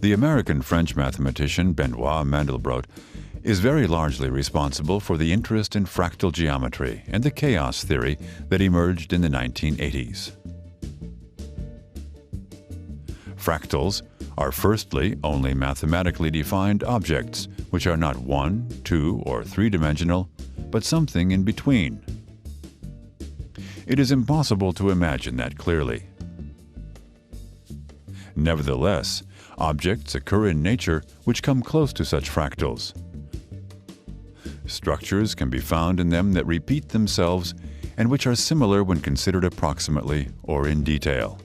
The American-French mathematician Benoit Mandelbrot is very largely responsible for the interest in fractal geometry and the chaos theory that emerged in the 1980s. Fractals are firstly only mathematically defined objects which are not one, two, or three-dimensional, but something in between. It is impossible to imagine that clearly. Nevertheless, objects occur in nature which come close to such fractals. Structures can be found in them that repeat themselves and which are similar when considered approximately or in detail.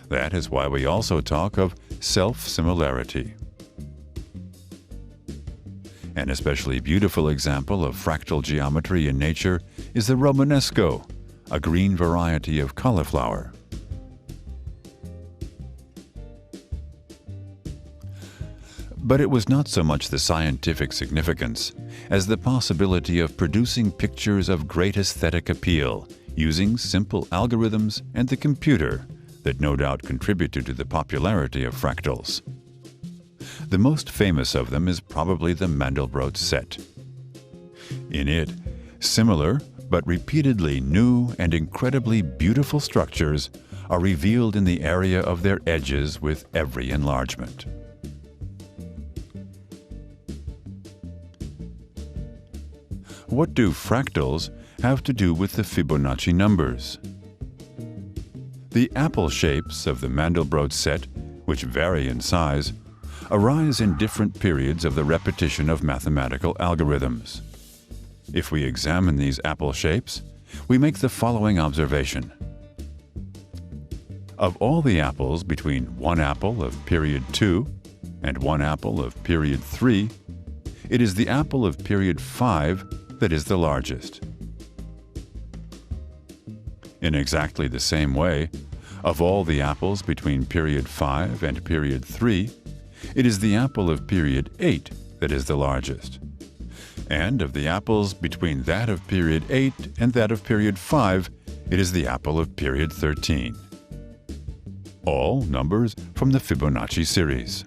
That is why we also talk of self-similarity. An especially beautiful example of fractal geometry in nature is the Romanesco, a green variety of cauliflower. But it was not so much the scientific significance as the possibility of producing pictures of great aesthetic appeal using simple algorithms and the computer that no doubt contributed to the popularity of fractals. The most famous of them is probably the Mandelbrot set. In it, similar but repeatedly new and incredibly beautiful structures are revealed in the area of their edges with every enlargement. What do fractals have to do with the Fibonacci numbers? The apple shapes of the Mandelbrot set, which vary in size, arise in different periods of the repetition of mathematical algorithms. If we examine these apple shapes, we make the following observation. Of all the apples between one apple of period 2 and one apple of period 3, it is the apple of period 5 that is the largest. In exactly the same way, of all the apples between period 5 and period 3, it is the apple of period 8 that is the largest. And of the apples between that of period 8 and that of period 5, it is the apple of period 13. All numbers from the Fibonacci series.